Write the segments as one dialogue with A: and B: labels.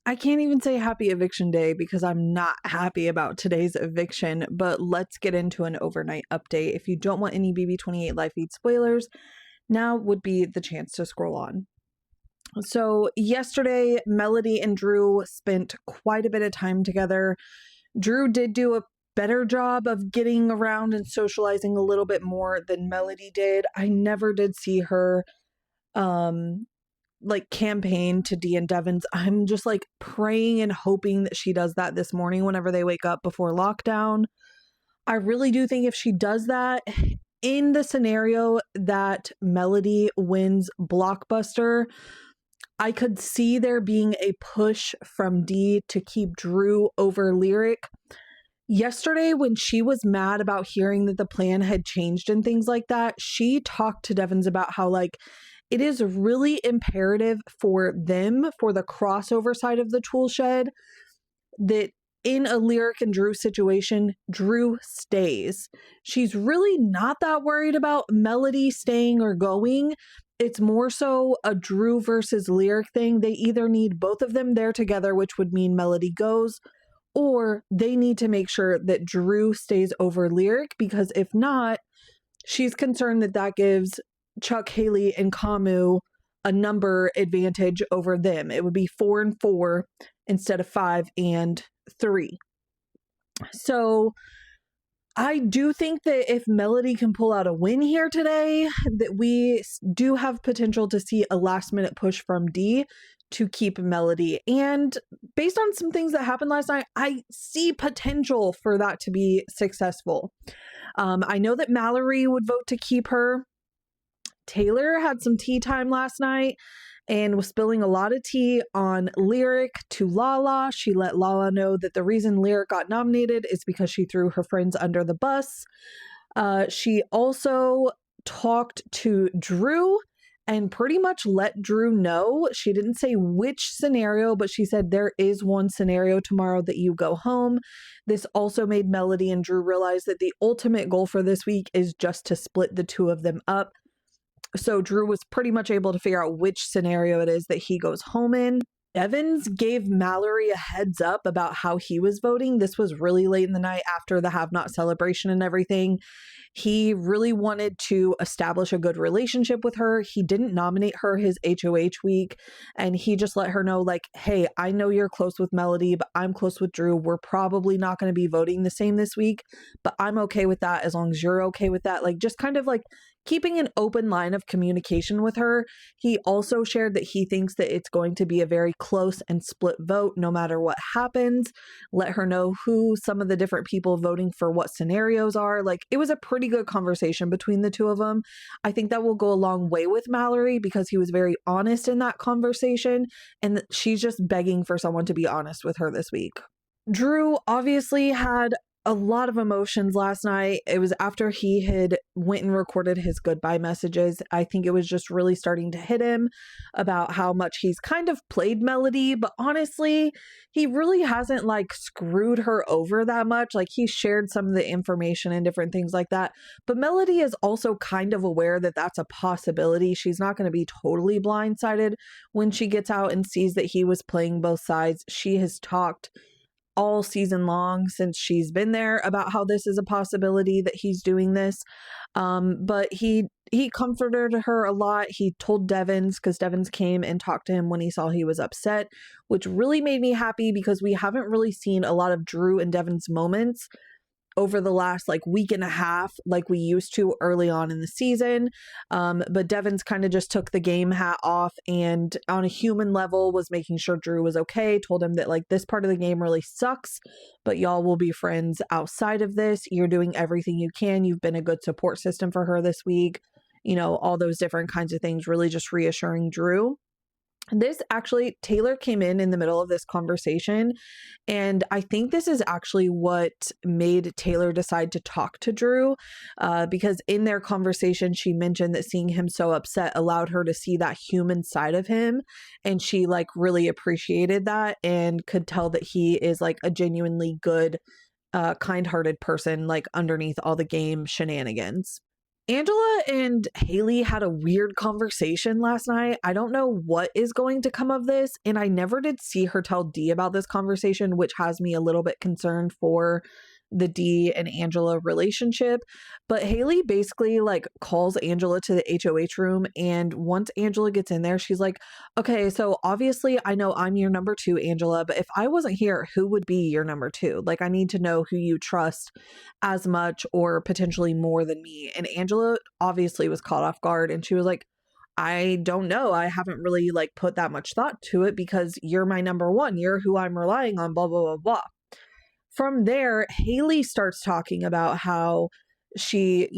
A: I can't even say happy eviction day because I'm not happy about today's eviction, but let's get into an overnight update. If you don't want any BB28 live feed spoilers, now would be the chance to scroll on. So yesterday, Melody and Drew spent quite a bit of time together. Drew did do a better job of getting around and socializing a little bit more than Melody did. I never did see her campaign to Dee and Devon's. I'm just like praying and hoping that she does that this morning whenever they wake up before lockdown. I really do think if she does that, in the scenario that Melody wins Blockbuster, I could see there being a push from Dee to keep Drew over Lyric. Yesterday, when she was mad about hearing that the plan had changed and things like that, she talked to Devons about how, like, it is really imperative for them, for the crossover side of the tool shed, that in a Lyric and Drew situation, Drew stays. She's really not that worried about Melody staying or going. It's more so a Drew versus Lyric thing. They either need both of them there together, which would mean Melody goes, or they need to make sure that Drew stays over Lyric, because if not, she's concerned that that gives Chuck, Haley, and Kamu a number advantage over them. It would be 4 and 4 instead of 5 and 3. So I do think that if Melody can pull out a win here today, that we do have potential to see a last minute push from Dee to keep Melody. And based on some things that happened last night, I see potential for that to be successful. I know that Mallory would vote to keep her. Taylor had some tea time last night and was spilling a lot of tea on Lyric to Lala. She let Lala know that the reason Lyric got nominated is because she threw her friends under the bus. She also talked to Drew and pretty much let Drew know. She didn't say which scenario, but she said there is one scenario tomorrow that you go home. This also made Melody and Drew realize that the ultimate goal for this week is just to split the two of them up. So Drew was pretty much able to figure out which scenario it is that he goes home in. Evans gave Mallory a heads up about how he was voting. This was really late in the night after the Have Not celebration and everything. He really wanted to establish a good relationship with her. He didn't nominate her his HoH week, and he just let her know, like, hey, I know you're close with Melody, but I'm close with Drew. We're probably not going to be voting the same this week, but I'm okay with that as long as you're okay with that. Like, just kind of like keeping an open line of communication with her. He also shared that he thinks that it's going to be a very close and split vote no matter what happens. Let her know who some of the different people voting for what scenarios are. Like, it was a pretty good conversation between the two of them. I think that will go a long way with Mallory because he was very honest in that conversation, and she's just begging for someone to be honest with her this week. Drew obviously had a lot of emotions last night. It was after he had went and recorded his goodbye messages. I think it was just really starting to hit him about how much he's kind of played Melody, but honestly, he really hasn't like screwed her over that much. Like, he shared some of the information and different things like that, but Melody is also kind of aware that that's a possibility. She's not going to be totally blindsided when she gets out and sees that he was playing both sides. She has talked all season long since she's been there about how this is a possibility that he's doing this. But he comforted her a lot. He told Devons, because Devons came and talked to him when he saw he was upset, which really made me happy because we haven't really seen a lot of Drew and Devons moments over the last like week and a half like we used to early on in the season. But Devons kind of just took the game hat off and on a human level was making sure Drew was okay, told him that like this part of the game really sucks, but y'all will be friends outside of this. You're doing everything you can. You've been a good support system for her this week. You know, all those different kinds of things, really just reassuring Drew. This actually, Taylor came in the middle of this conversation, and I think this is actually what made Taylor decide to talk to Drew, because in their conversation, she mentioned that seeing him so upset allowed her to see that human side of him, and she like really appreciated that and could tell that he is like a genuinely good, kind-hearted person, like underneath all the game shenanigans. Angela and Haley had a weird conversation last night. I don't know what is going to come of this, and I never did see her tell Dee about this conversation, which has me a little bit concerned for the Dee and Angela relationship. But Haley basically like calls Angela to the HOH room, and once Angela gets in there, she's like, okay, so obviously I know I'm your number two, Angela, but if I wasn't here, who would be your number two? Like, I need to know who you trust as much or potentially more than me. And Angela obviously was caught off guard, and she was like, I don't know. I haven't really like put that much thought to it because you're my number one. You're who I'm relying on, blah, blah, blah, blah. From there, Haley starts talking about how she,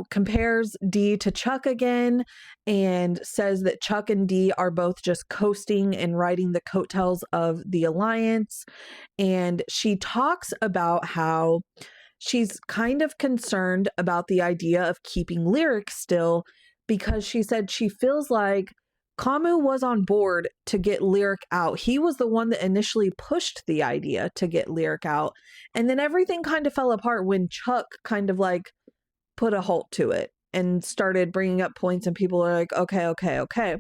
A: compares Dee to Chuck again and says that Chuck and Dee are both just coasting and riding the coattails of the alliance. And she talks about how she's kind of concerned about the idea of keeping Lyric still because she said she feels like Kamu was on board to get Lyric out. He was the one that initially pushed the idea to get Lyric out. And then everything kind of fell apart when Chuck kind of like put a halt to it and started bringing up points, and people are like, okay.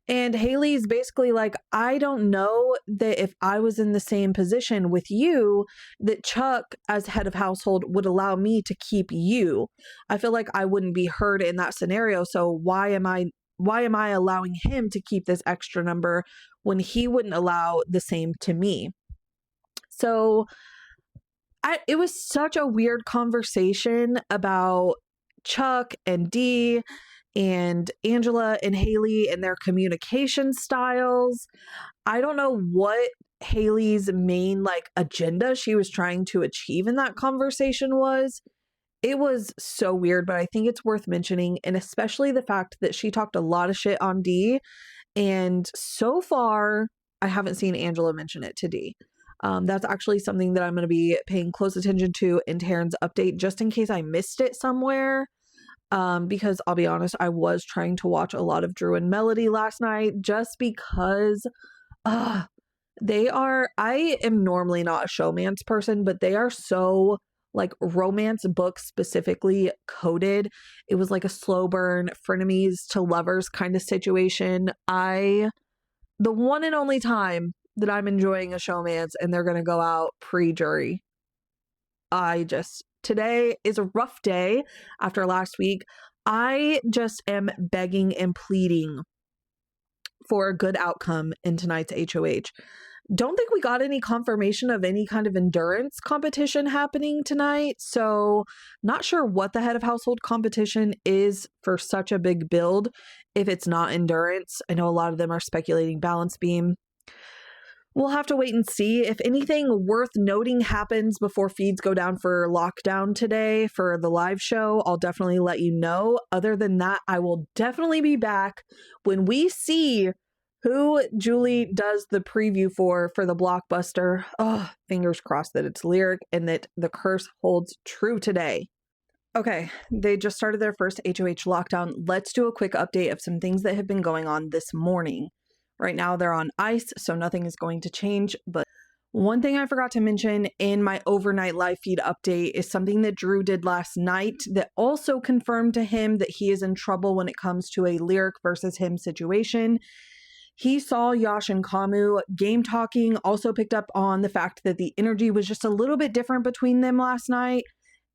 A: And Haley's basically like, I don't know that if I was in the same position with you, that Chuck, as head of household, would allow me to keep you. I feel like I wouldn't be heard in that scenario. So why am I allowing him to keep this extra number when he wouldn't allow the same to me? So it was such a weird conversation about Chuck and Dee and Angela and Haley and their communication styles. I don't know what Haley's main like agenda she was trying to achieve in that conversation was. It was so weird, but I think it's worth mentioning, and especially the fact that she talked a lot of shit on Dee, and so far I haven't seen Angela mention it to Dee. That's actually something that I'm going to be paying close attention to in Taryn's update, just in case I missed it somewhere. Because I'll be honest, I was trying to watch a lot of Drew and Melody last night just because I am normally not a showmance person, but they are so like romance books specifically coded. It was like a slow burn, frenemies to lovers kind of situation. The one and only time that I'm enjoying a showmance and they're going to go out pre-jury. Today is a rough day after last week. I just am begging and pleading for a good outcome in tonight's HoH. Don't think we got any confirmation of any kind of endurance competition happening tonight. So not sure what the head of household competition is for such a big build if it's not endurance. I know a lot of them are speculating balance beam. We'll have to wait and see. If anything worth noting happens before feeds go down for lockdown today for the live show, I'll definitely let you know. Other than that, I will definitely be back when we see who Julie does the preview for the Blockbuster. Oh, fingers crossed that it's Lyric and that the curse holds true today. Okay, they just started their first HoH lockdown. Let's do a quick update of some things that have been going on this morning. Right now they're on ice, so nothing is going to change. But one thing I forgot to mention in my overnight live feed update is something that Drew did last night that also confirmed to him that he is in trouble when it comes to a Lyric versus him situation. He saw Yash and Kamu game talking, also picked up on the fact that the energy was just a little bit different between them last night.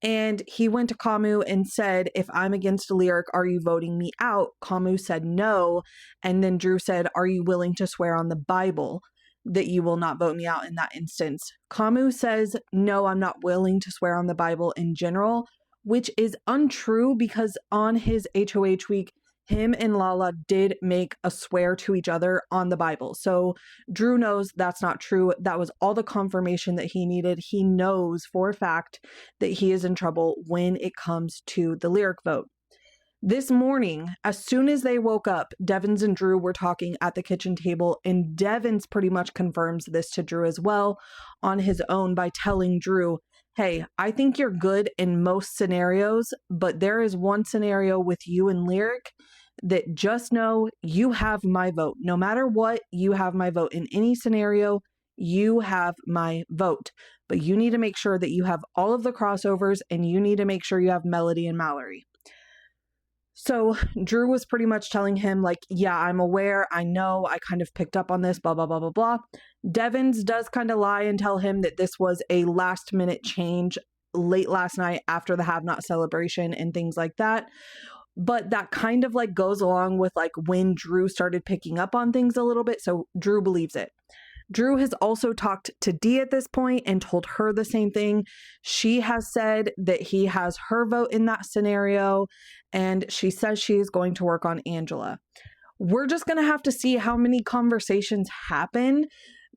A: And he went to Kamu and said, if I'm against Lyric, are you voting me out? Kamu said no. And then Drew said, are you willing to swear on the Bible that you will not vote me out in that instance? Kamu says, no, I'm not willing to swear on the Bible in general, which is untrue because on his HoH week, him and Lala did make a swear to each other on the Bible. So Drew knows that's not true. That was all the confirmation that he needed. He knows for a fact that he is in trouble when it comes to the Lyric vote. This morning, as soon as they woke up, Devins and Drew were talking at the kitchen table, and Devins pretty much confirms this to Drew as well on his own by telling Drew, hey, I think you're good in most scenarios, but there is one scenario with you and Lyric that just know you have my vote. No matter what, you have my vote. In any scenario, you have my vote. But you need to make sure that you have all of the crossovers, and you need to make sure you have Melody and Mallory. So Drew was pretty much telling him, like, yeah, I'm aware. I know. I kind of picked up on this, blah, blah, blah, blah, blah. Devins does kind of lie and tell him that this was a last minute change late last night after the have not celebration and things like that. But that kind of like goes along with like when Drew started picking up on things a little bit. So Drew believes it. Drew has also talked to Dee at this point and told her the same thing. She has said that he has her vote in that scenario, and she says she is going to work on Angela. We're just going to have to see how many conversations happen,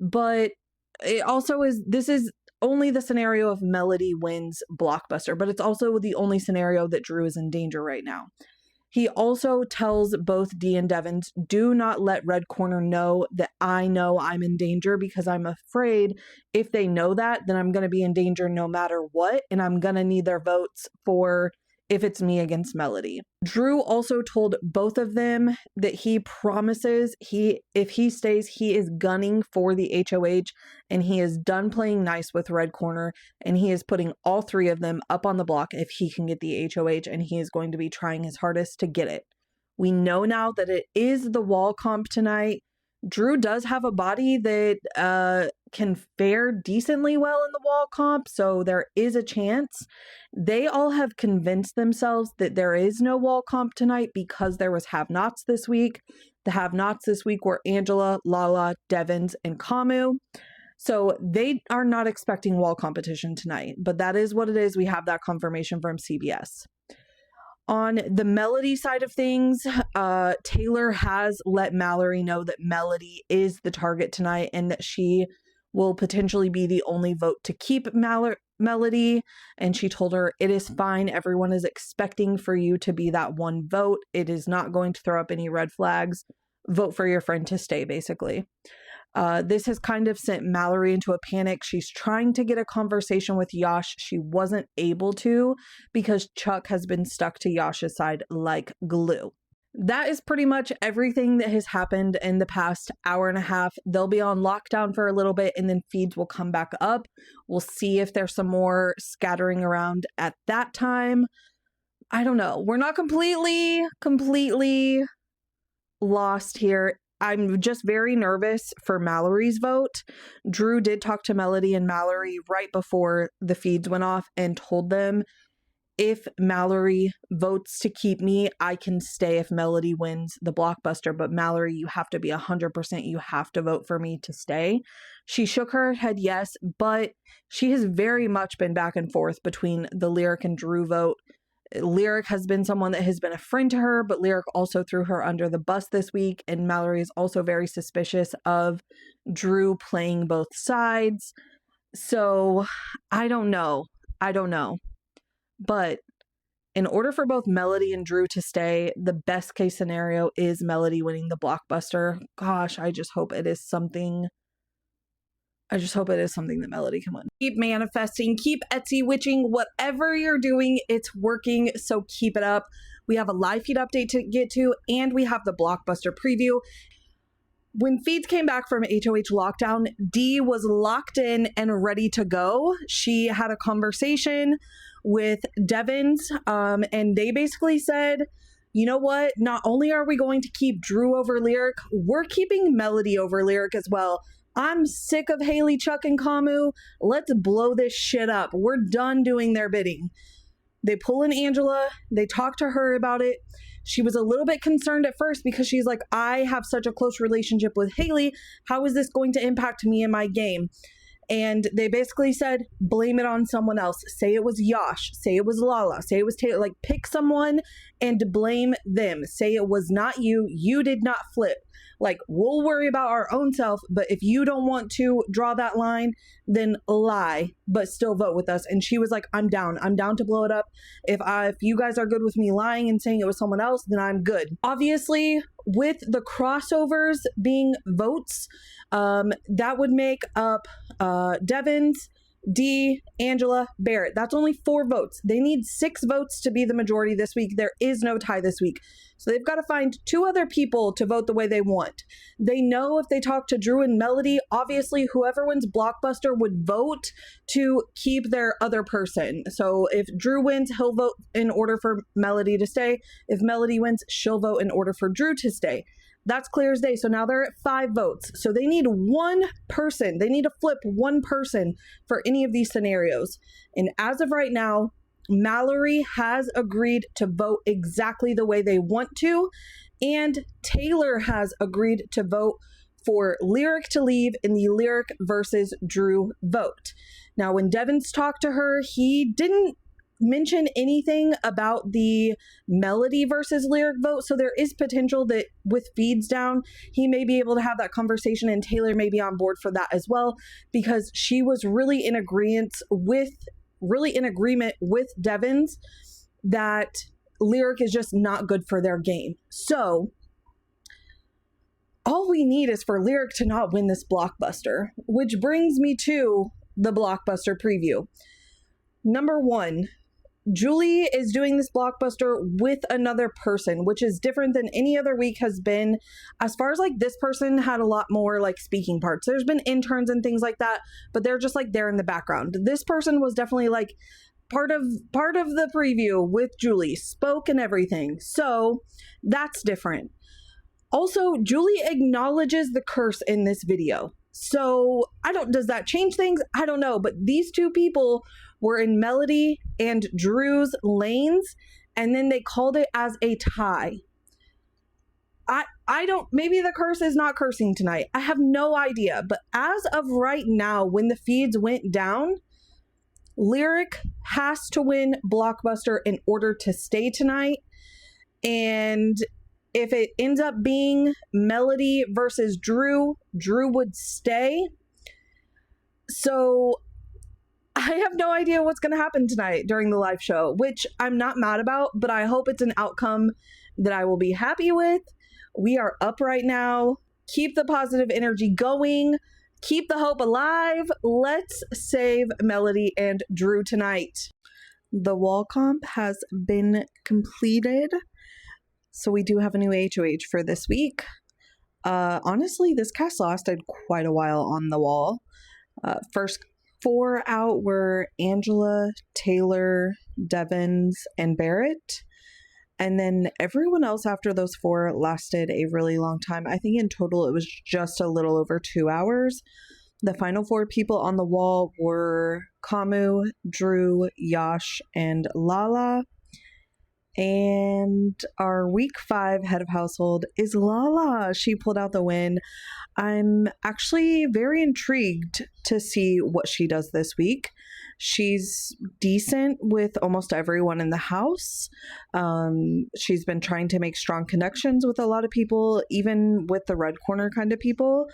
A: but it also is, this is only the scenario of Melody wins Blockbuster, but it's also the only scenario that Drew is in danger right now. He also tells both Dee and Devins, do not let Red Corner know that I know I'm in danger, because I'm afraid if they know that, then I'm going to be in danger no matter what, and I'm going to need their votes for if it's me against Melody. Drew also told both of them that he promises if he stays, he is gunning for the HoH, and he is done playing nice with Red Corner, and he is putting all three of them up on the block if he can get the HoH, and he is going to be trying his hardest to get it. We know now that it is the wall comp tonight. Drew does have a body that can fare decently well in the wall comp, so there is a chance. They all have convinced themselves that there is no wall comp tonight because there was have-nots this week. The have-nots this week were Angela, Lala, Devins, and Kamu. So they are not expecting wall competition tonight, but that is what it is. We have that confirmation from CBS. On the Melody side of things, Taylor has let Mallory know that Melody is the target tonight and that she will potentially be the only vote to keep Melody. And she told her, it is fine. Everyone is expecting for you to be that one vote. It is not going to throw up any red flags. Vote for your friend to stay, basically. This has kind of sent Mallory into a panic. She's trying to get a conversation with Yash. She wasn't able to because Chuck has been stuck to Yash's side like glue. That is pretty much everything that has happened in the past hour and a half. They'll be on lockdown for a little bit and then feeds will come back up. We'll see if there's some more scattering around at that time. I don't know. We're not completely lost here. I'm just very nervous for Mallory's vote. Drew did talk to Melody and Mallory right before the feeds went off and told them, if Mallory votes to keep me, I can stay if Melody wins the Blockbuster. But Mallory, you have to be 100%. You have to vote for me to stay. She shook her head yes, but she has very much been back and forth between the Lyric and Drew vote. Lyric has been someone that has been a friend to her, but Lyric also threw her under the bus this week, and Mallory is also very suspicious of Drew playing both sides. So I don't know. But in order for both Melody and Drew to stay, the best case scenario is Melody winning the Blockbuster. Gosh, I just hope it is something that Melody can win. Keep manifesting, keep Etsy witching, whatever you're doing, it's working, so keep it up. We have a live feed update to get to, and we have the Blockbuster preview. When feeds came back from HoH lockdown, Dee was locked in and ready to go. She had a conversation with Devins, and they basically said, you know what? Not only are we going to keep Drew over Lyric, we're keeping Melody over Lyric as well. I'm sick of Haley, Chuck, and Kamu. Let's blow this shit up. We're done doing their bidding. They pull in Angela. They talk to her about it. She was a little bit concerned at first because she's like, I have such a close relationship with Haley. How is this going to impact me in my game? And they basically said, blame it on someone else. Say it was Yash. Say it was Lala. Say it was Taylor. Like, pick someone and blame them. Say it was not you. You did not flip. Like, we'll worry about our own self, but if you don't want to draw that line, then lie, but still vote with us. And she was like, I'm down. I'm down to blow it up. If you guys are good with me lying and saying it was someone else, then I'm good. Obviously, with the crossovers being votes, that would make up Devins, D, Angela, Barrett. That's only 4 votes. They need 6 votes to be the majority this week. There is no tie this week. So they've got to find 2 other people to vote the way they want. They know if they talk to Drew and Melody, obviously whoever wins Blockbuster would vote to keep their other person. So if Drew wins, he'll vote in order for Melody to stay. If Melody wins, she'll vote in order for Drew to stay. That's clear as day. So now they're at 5 votes. So they need one person. They need to flip one person for any of these scenarios. And as of right now, Mallory has agreed to vote exactly the way they want to. And Taylor has agreed to vote for Lyric to leave in the Lyric versus Drew vote. Now, when Devins talked to her, he didn't mention anything about the Melody versus Lyric vote. So there is potential that with feeds down, he may be able to have that conversation, and Taylor may be on board for that as well, because she was really in agreement with Devins that Lyric is just not good for their game. So all we need is for Lyric to not win this Blockbuster, which brings me to the Blockbuster preview. Number 1, Julie is doing this Blockbuster with another person, which is different than any other week has been. As far as like this person had a lot more like speaking parts. There's been interns and things like that, but they're just like there in the background. This person was definitely like part of the preview with Julie, spoke and everything. So that's different. Also, Julie acknowledges the curse in this video. So does that change things? I don't know, but these 2 people were in Melody and Drew's lanes, and then they called it as a tie. Maybe the curse is not cursing tonight. I have no idea, but as of right now, when the feeds went down, Lyric has to win Blockbuster in order to stay tonight. And if it ends up being Melody versus Drew, Drew would stay. So I have no idea what's going to happen tonight during the live show, which I'm not mad about, but I hope it's an outcome that I will be happy with. We are up right now. Keep the positive energy going. Keep the hope alive. Let's save Melody and Drew tonight. The wall comp has been completed. So we do have a new HoH for this week. Honestly, this cast lasted quite a while on the wall. First 4 out were Angela, Taylor, Devins, and Barrett. And then everyone else after those 4 lasted a really long time. I think in total it was just a little over 2 hours. The final 4 people on the wall were Kamu, Drew, Yash, and Lala. And our week 5 head of household is Lala. She pulled out the win. I'm actually very intrigued to see what she does this week. She's decent with almost everyone in the house. She's been trying to make strong connections with a lot of people, even with the red corner kind of people.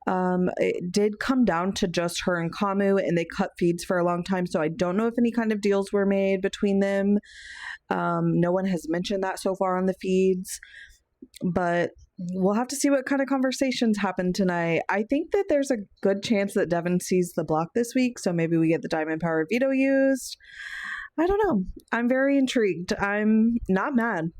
A: It did come down to just her and Kamu, and they cut feeds for a long time, so I don't know if any kind of deals were made between them. No one has mentioned that so far on the feeds, but we'll have to see what kind of conversations happen tonight. I think that there's a good chance that Devin sees the block this week, so maybe we get the diamond powered veto used. I don't know. I'm very intrigued. I'm not mad.